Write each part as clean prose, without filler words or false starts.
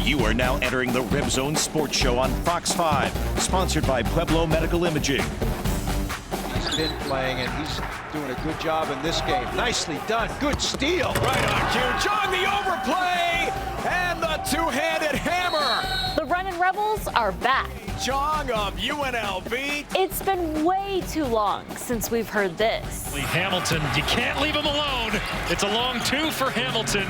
You are now entering the RebZone Sports Show on Fox 5, sponsored by Pueblo Medical Imaging. He's been playing, and he's doing a good job in this game. Nicely done. Good steal. Right on cue. John, the overplay, and the two-handed hammer. The Runnin' Rebels are back. Chong of UNLV. It's been way too long since we've heard this. Hamilton, you can't leave him alone. It's a long two for Hamilton.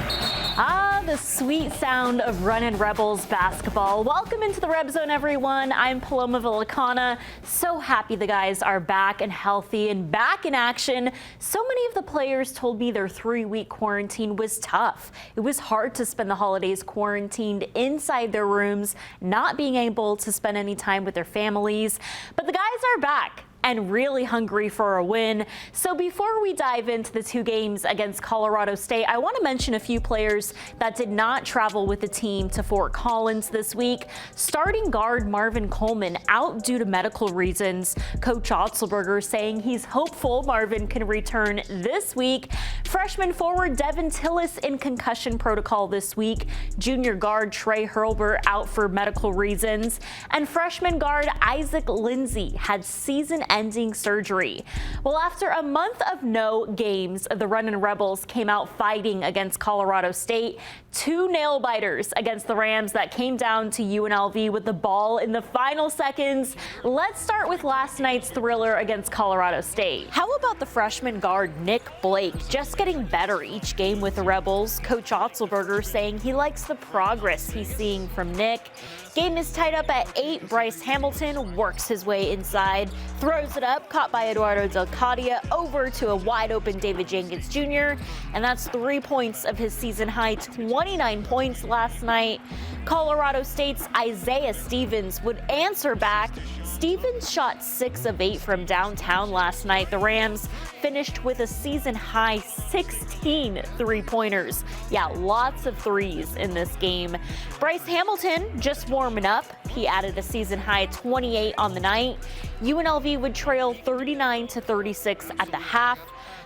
Ah, the sweet sound of Runnin' Rebels basketball. Welcome into the RebZone, everyone. I'm Paloma Villicana. So happy the guys are back and healthy and back in action. So many of the players told me their 3-week quarantine was tough. It was hard to spend the holidays quarantined inside their rooms, not being able to spend any time with their families. But the guys are back and really hungry for a win. So before we dive into the 2 games against Colorado State, I want to mention a few players that did not travel with the team to Fort Collins this week. Starting guard Marvin Coleman out due to medical reasons. Coach Otzelberger saying he's hopeful Marvin can return this week. Freshman forward Devin Tillis in concussion protocol this week. Junior guard Trey Hurlbert out for medical reasons. And freshman guard Isaac Lindsey had season-ending surgery. Well, after a month of no games, the Runnin' Rebels came out fighting against Colorado State. 2 nail-biters against the Rams that came down to UNLV with the ball in the final seconds. Let's start with last night's thriller against Colorado State. How about the freshman guard Nick Blake just getting better each game with the Rebels? Coach Otzelberger saying he likes the progress he's seeing from Nick. Game is tied up at 8. Bryce Hamilton works his way inside, throws it up, caught by Eduardo Del Cadia, over to a wide-open David Jenkins Jr., and that's 3 points of his season-high 29 points last night. Colorado State's Isaiah Stevens would answer back. Stevens shot 6 of 8 from downtown last night. The Rams finished with a season-high 16 three-pointers. Yeah, lots of threes in this game. Bryce Hamilton just warming up. He added a season-high 28 on the night. UNLV would trail 39-36 at the half.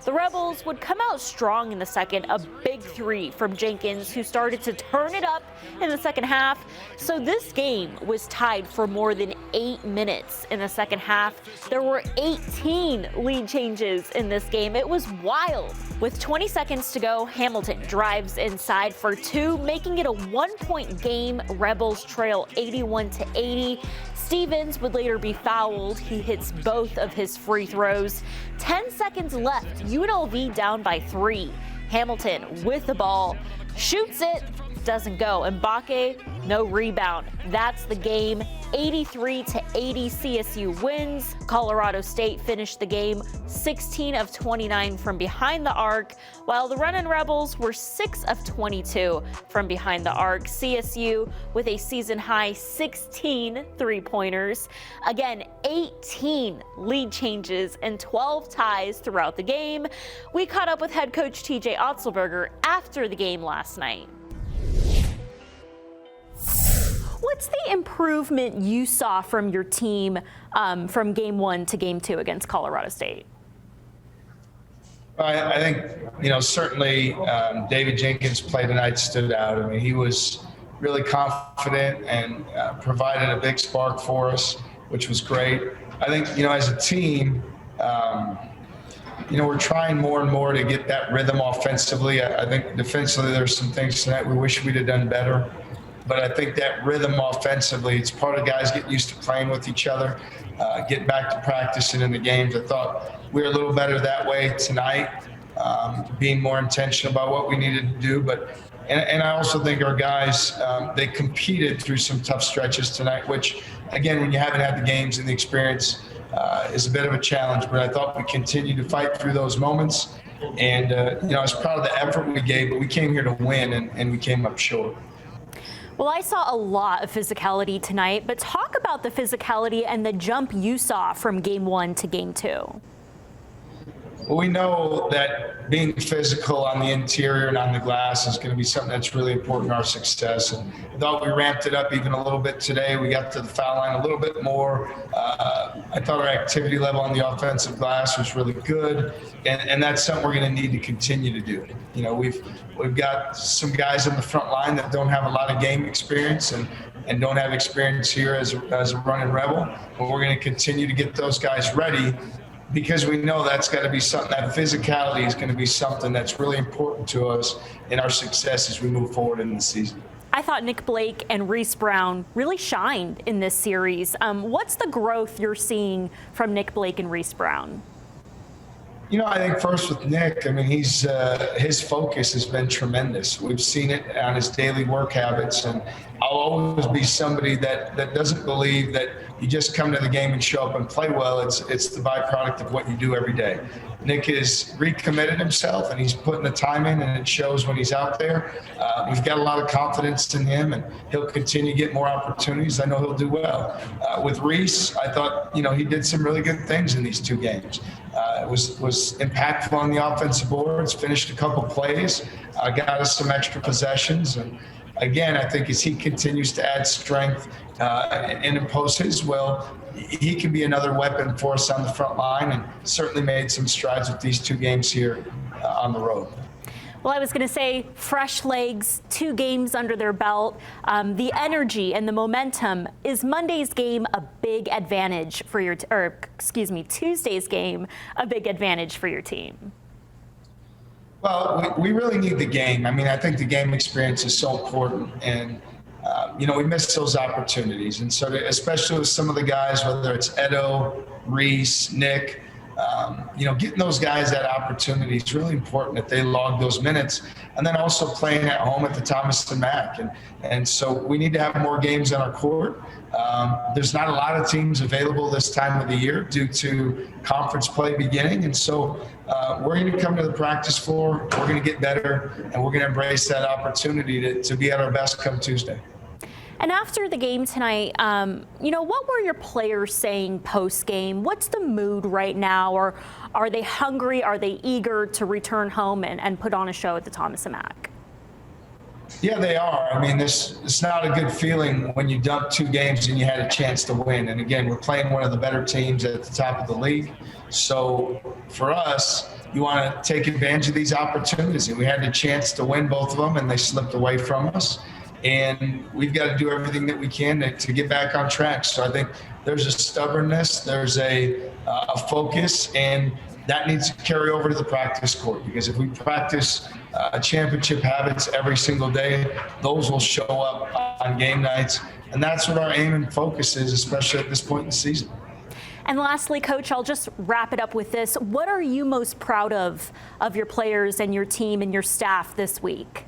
The Rebels would come out strong in the second, a big 3 from Jenkins, who started to turn it up in the second half. So this game was tied for more than 8 minutes in the second half. There were 18 lead changes in this game. It was wild. With 20 seconds to go, Hamilton drives inside for 2, making it a 1-point game. Rebels trail 81-80. Stevens would later be fouled. He hits both of his free throws. 10 seconds left. UNLV down by 3. Hamilton with the ball, shoots it, doesn't go. Mbake, no rebound. That's the game. 83-80 CSU wins. Colorado State finished the game 16 of 29 from behind the arc, while the Runnin' Rebels were 6 of 22 from behind the arc. CSU with a season-high 16 three-pointers. Again, 18 lead changes and 12 ties throughout the game. We caught up with head coach TJ Otzelberger after the game last night. What's the improvement you saw from your team from game 1 to game 2 against Colorado State? I think, certainly David Jenkins' play tonight stood out. I mean, he was really confident and provided a big spark for us, which was great. I think, as a team, we're trying more and more to get that rhythm offensively. I think defensively there's some things tonight we wish we'd have done better. But I think that rhythm offensively, it's part of guys getting used to playing with each other, getting back to practicing in the games. I thought we were a little better that way tonight, being more intentional about what we needed to do. And I also think our guys, they competed through some tough stretches tonight, which, again, when you haven't had the games and the experience, is a bit of a challenge. But I thought we continued to fight through those moments. And, I was proud of the effort we gave, but we came here to win, and we came up short. Well, I saw a lot of physicality tonight, but talk about the physicality and the jump you saw from game 1 to game 2. we know that being physical on the interior and on the glass is going to be something that's really important to our success. And I thought we ramped it up even a little bit today. We got to the foul line a little bit more. I thought our activity level on the offensive glass was really good, and that's something we're going to need to continue to do. You know, we've got some guys on the front line that don't have a lot of game experience and don't have experience here as a running Rebel, but we're going to continue to get those guys ready, because we know that's got to be something, that physicality is going to be something that's really important to us in our success as we move forward in the season. I thought Nick Blake and Reese Brown really shined in this series. What's the growth you're seeing from Nick Blake and Reese Brown? You know, I think first with Nick, I mean, his focus has been tremendous. We've seen it on his daily work habits, and I'll always be somebody that doesn't believe that you just come to the game and show up and play well. It's the byproduct of what you do every day. Nick has recommitted himself, and he's putting the time in, and it shows when he's out there. We've got a lot of confidence in him, and he'll continue to get more opportunities. I know he'll do well. With Reese, I thought, you know, he did some really good things in these 2 games. Was impactful on the offensive boards, finished a couple plays, got us some extra possessions. And again, I think as he continues to add strength and impose his will, he can be another weapon for us on the front line, and certainly made some strides with these 2 games here on the road. Well, I was going to say fresh legs, 2 games under their belt, the energy and the momentum. Is Monday's game a big advantage for your, Tuesday's game a big advantage for your team? Well, we really need the game. I mean, I think the game experience is so important, and you know, we missed those opportunities. And so, especially with some of the guys, whether it's Edo, Reese, Nick, you know, getting those guys that opportunity is really important, that they log those minutes, and then also playing at home at the Thomas and Mack. And so we need to have more games on our court. There's not a lot of teams available this time of the year due to conference play beginning. And so we're going to come to the practice floor, we're going to get better, and we're going to embrace that opportunity to be at our best come Tuesday. And after the game tonight, you know, what were your players saying post-game? What's the mood right now? Or are they hungry? Are they eager to return home and put on a show at the Thomas and Mack? Yeah, they are. I mean, it's not a good feeling when you dump 2 games and you had a chance to win. And again, we're playing one of the better teams at the top of the league. So for us, you want to take advantage of these opportunities. And we had the chance to win both of them, and they slipped away from us. And we've got to do everything that we can to get back on track. So I think there's a stubbornness, there's a focus, and that needs to carry over to the practice court, because if we practice championship habits every single day, those will show up on game nights. And that's what our aim and focus is, especially at this point in the season. And lastly, Coach, I'll just wrap it up with this. What are you most proud of your players and your team and your staff this week?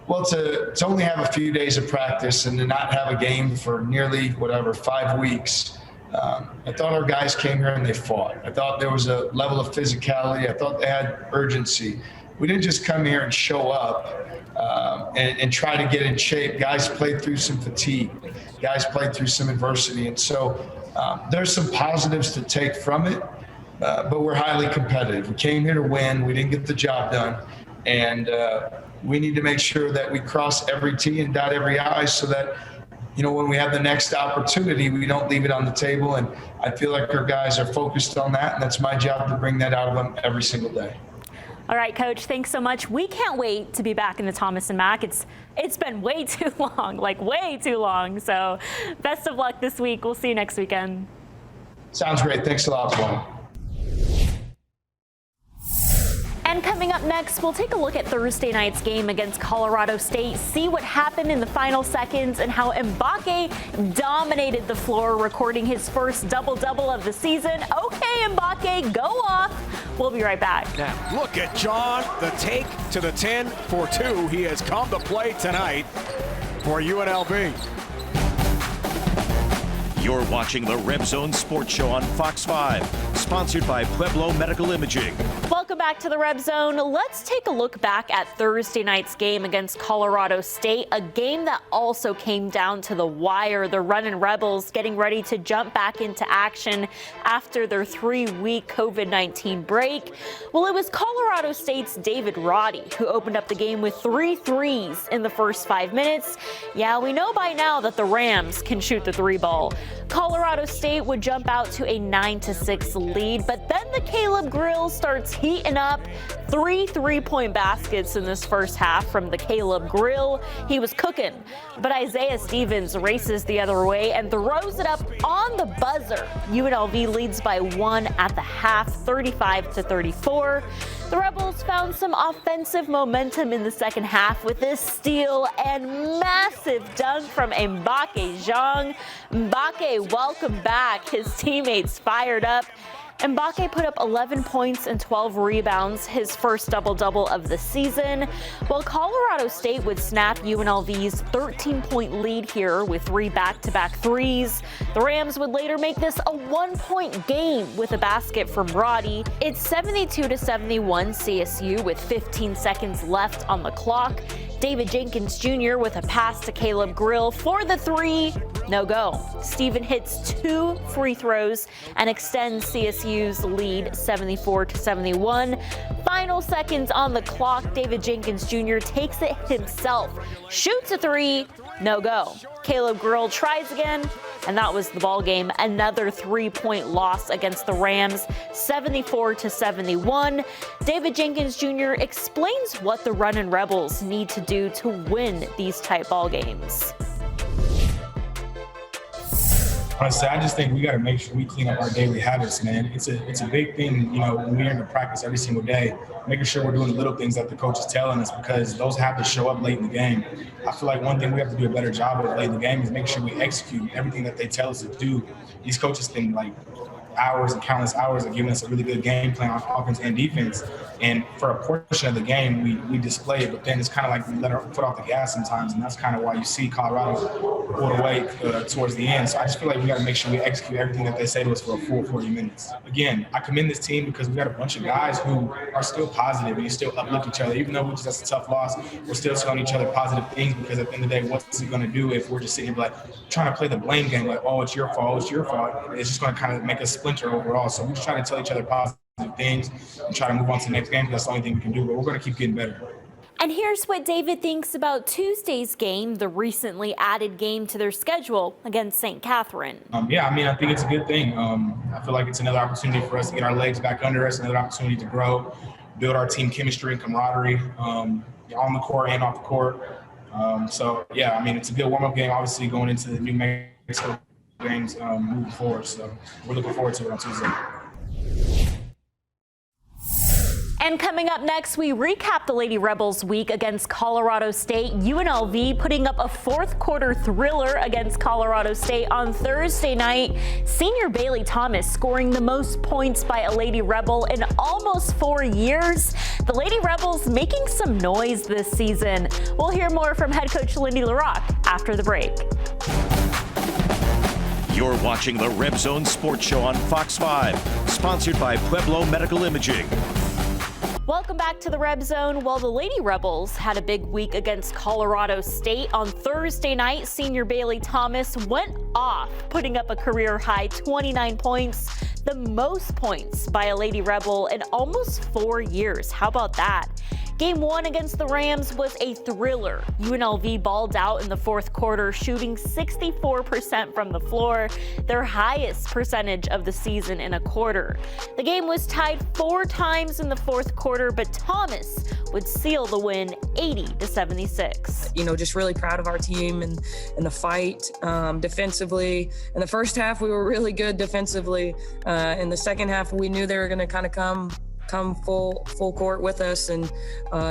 Well, to only have a few days of practice and to not have a game for nearly 5 weeks, I thought our guys came here and they fought. I thought there was a level of physicality. I thought they had urgency. We didn't just come here and show up and try to get in shape. Guys played through some fatigue. Guys played through some adversity. And so there's some positives to take from it, but we're highly competitive. We came here to win. We didn't get the job done. And we need to make sure that we cross every T and dot every I, so that, you know, when we have the next opportunity, we don't leave it on the table. And I feel like our guys are focused on that, and that's my job to bring that out of them every single day. All right, Coach, thanks so much. We can't wait to be back in the Thomas and Mack. It's been way too long, like way too long. So best of luck this week. We'll see you next weekend. Sounds great. Thanks a lot, Paul. And coming up next, we'll take a look at Thursday night's game against Colorado State, see what happened in the final seconds and how Mbake dominated the floor, recording his first double-double of the season. Okay, Mbake, go off. We'll be right back. Now, look at John, the take to the 10 for 2. He has come to play tonight for UNLV. You're watching the RebZone Sports Show on Fox 5, sponsored by Pueblo Medical Imaging. Welcome Welcome back to the Red Zone. Let's take a look back at Thursday night's game against Colorado State, a game that also came down to the wire. The Runnin' Rebels getting ready to jump back into action after their 3-week COVID-19 break. Well, it was Colorado State's David Roddy who opened up the game with 3 threes in the first 5 minutes. Yeah, we know by now that the Rams can shoot the 3-ball. Colorado State would jump out to a 9-6 lead, but then the Caleb Grill starts heating up. 3 3-point baskets in this first half from the Caleb Grill. He was cooking, but Isaiah Stevens races the other way and throws it up on the buzzer. UNLV leads by 1 at the half, 35-34. The Rebels found some offensive momentum in the second half with this steal and massive dunk from Mbake Zhang. Mbake, welcome back. His teammates fired up. Mbake put up 11 points and 12 rebounds, his first double-double of the season, while Colorado State would snap UNLV's 13-point lead here with 3 back-to-back threes. The Rams would later make this a 1-point game with a basket from Roddy. It's 72-71 CSU with 15 seconds left on the clock. David Jenkins Jr. with a pass to Caleb Grill for the 3. No go. Steven hits 2 free throws and extends CSU's lead 74-71. Final seconds on the clock. David Jenkins Jr. takes it himself, shoots a 3. No go. Caleb Grill tries again, and that was the ball game. Another 3-point loss against the Rams, 74-71. David Jenkins Jr. explains what the Runnin' Rebels need to do to win these type ball games. Honestly, I just think we got to make sure we clean up our daily habits, man. It's a big thing, when we're in the practice every single day, making sure we're doing the little things that the coach is telling us, because those habits show up late in the game. I feel like one thing we have to do a better job of late in the game is making sure we execute everything that they tell us to do. These coaches spend hours and countless hours of giving us a really good game plan on offense and defense. And for a portion of the game, we display it, but then it's kind of like we let our foot off the gas sometimes, and that's kind of why you see Colorado pull away towards the end. So I just feel like we got to make sure we execute everything that they say to us for a full 40 minutes. Again, I commend this team because we got a bunch of guys who are still positive and you still uplift each other. Even though that's a tough loss, we're still telling each other positive things, because at the end of the day, what's it going to do if we're just sitting here trying to play the blame game, oh, it's your fault, it's your fault. It's just going to kind of make us splinter overall. So we're just trying to tell each other positive things and try to move on to the next game, because that's the only thing we can do, but we're going to keep getting better. And here's what David thinks about Tuesday's game, the recently added game to their schedule against St. Catherine. I think it's a good thing. I feel like it's another opportunity for us to get our legs back under us, another opportunity to grow, build our team chemistry and camaraderie on the court and off the court. It's a good warm-up game, obviously, going into the New Mexico games moving forward. So we're looking forward to it on Tuesday. And coming up next, we recap the Lady Rebels week against Colorado State. UNLV putting up a fourth-quarter thriller against Colorado State on Thursday night. Senior Bailey Thomas scoring the most points by a Lady Rebel in almost 4 years. The Lady Rebels making some noise this season. We'll hear more from head coach Lindy LaRocque after the break. You're watching the RebZone Sports Show on Fox 5, sponsored by Pueblo Medical Imaging. Welcome back to the Red Zone. Well, the Lady Rebels had a big week against Colorado State. On Thursday night, senior Bailey Thomas went off, putting up a career-high 29 points, the most points by a Lady Rebel in almost 4 years. How about that? Game 1 against the Rams was a thriller. UNLV balled out in the fourth quarter, shooting 64% from the floor, their highest percentage of the season in a quarter. The game was tied 4 times in the fourth quarter, but Thomas would seal the win 80-76. Just really proud of our team and the fight defensively. In the first half, we were really good defensively. In the second half, we knew they were going to kind of come full court with us, and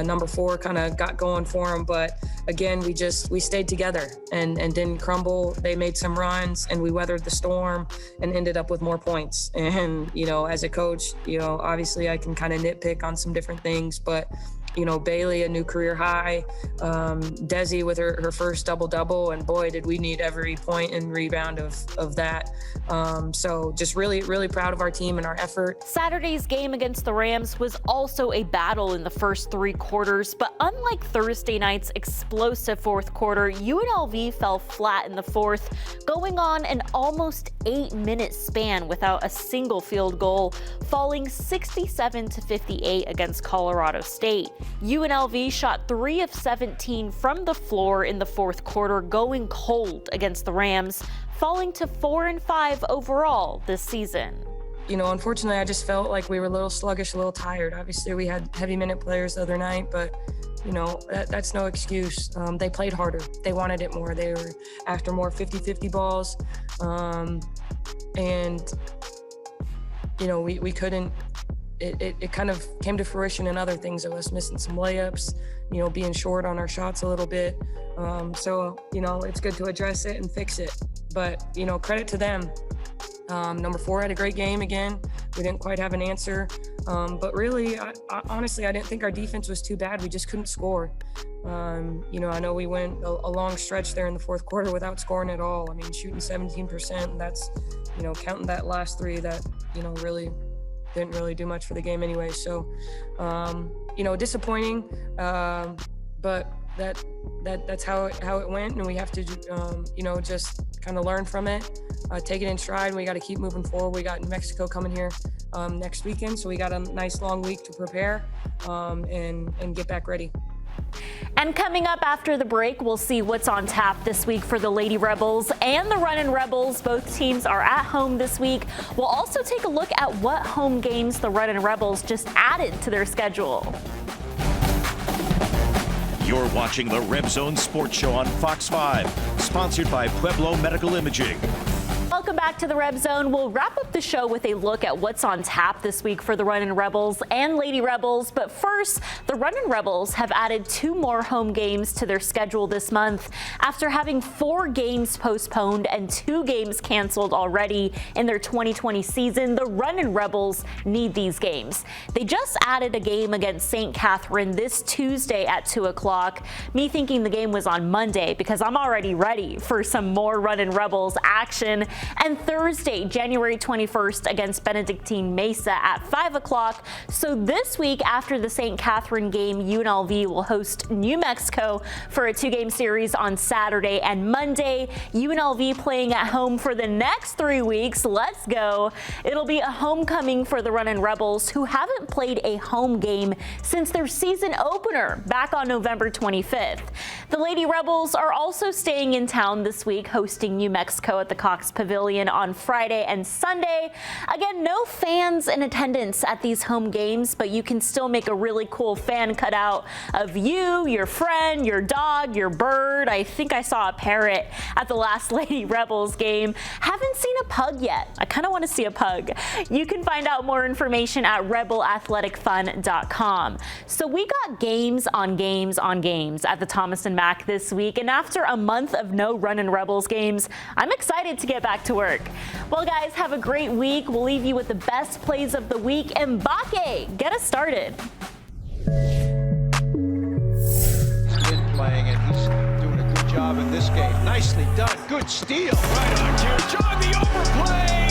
number 4 kind of got going for them. But again, we stayed together and didn't crumble. They made some runs and we weathered the storm and ended up with more points. And, as a coach, obviously I can kind of nitpick on some different things, but Bailey, a new career high, Desi with her first double-double, and boy, did we need every point and rebound of that. So just really, really proud of our team and our effort. Saturday's game against the Rams was also a battle in the first 3 quarters, but unlike Thursday night's explosive fourth quarter, UNLV fell flat in the fourth, going on an almost 8-minute span without a single field goal, falling 67-58 against Colorado State. UNLV shot 3 of 17 from the floor in the fourth quarter, going cold against the Rams, falling to 4-5 overall this season. Unfortunately, I just felt like we were a little sluggish, a little tired. Obviously, we had heavy minute players the other night, but that's no excuse. They played harder. They wanted it more. They were after more 50-50 balls. We couldn't. It kind of came to fruition in other things of us missing some layups, being short on our shots a little bit. So it's good to address it and fix it. But, credit to them. Number 4 had a great game again. We didn't quite have an answer. But really, honestly, I didn't think our defense was too bad. We just couldn't score. I know we went a long stretch there in the fourth quarter without scoring at all. I mean, shooting 17%, that's, counting that last 3 that, really didn't really do much for the game anyway. So, disappointing, but that's how it went, and we have to, just kind of learn from it, take it in stride. We got to keep moving forward. We got New Mexico coming here next weekend, so we got a nice long week to prepare and get back ready. And coming up after the break, we'll see what's on tap this week for the Lady Rebels and the Runnin' Rebels. Both teams are at home this week. We'll also take a look at what home games the Runnin' Rebels just added to their schedule. You're watching the RebZone Sports Show on Fox 5, sponsored by Pueblo Medical Imaging. Welcome back to the RebZone. We'll wrap up the show with a look at what's on tap this week for the Runnin' Rebels and Lady Rebels. But first, the Runnin' Rebels have added 2 more home games to their schedule this month. After having 4 games postponed and 2 games canceled already in their 2020 season, the Runnin' Rebels need these games. They just added a game against St. Catherine this Tuesday at 2 o'clock. Me thinking the game was on Monday because I'm already ready for some more Runnin' Rebels action. And Thursday, January 21st against Benedictine Mesa at 5 o'clock. So this week after the St. Catherine game, UNLV will host New Mexico for a 2-game series on Saturday and Monday. UNLV playing at home for the next 3 weeks. Let's go. It'll be a homecoming for the Runnin' Rebels, who haven't played a home game since their season opener back on November 25th. The Lady Rebels are also staying in town this week, hosting New Mexico at the Cox Pavilion on Friday and Sunday. Again, no fans in attendance at these home games, but you can still make a really cool fan cutout of you, your friend, your dog, your bird. I think I saw a parrot at the last Lady Rebels game. Haven't seen a pug yet. I kind of want to see a pug. You can find out more information at rebelathleticfun.com. So we got games on games on games at the Thomas & Mack this week, and after a month of no Runnin' Rebels games, I'm excited to get back to work. Well, guys, have a great week. We'll leave you with the best plays of the week. Mbake, get us started. He's been playing, and he's doing a good job in this game. Nicely done. Good steal. Right on cue. John, the overplay.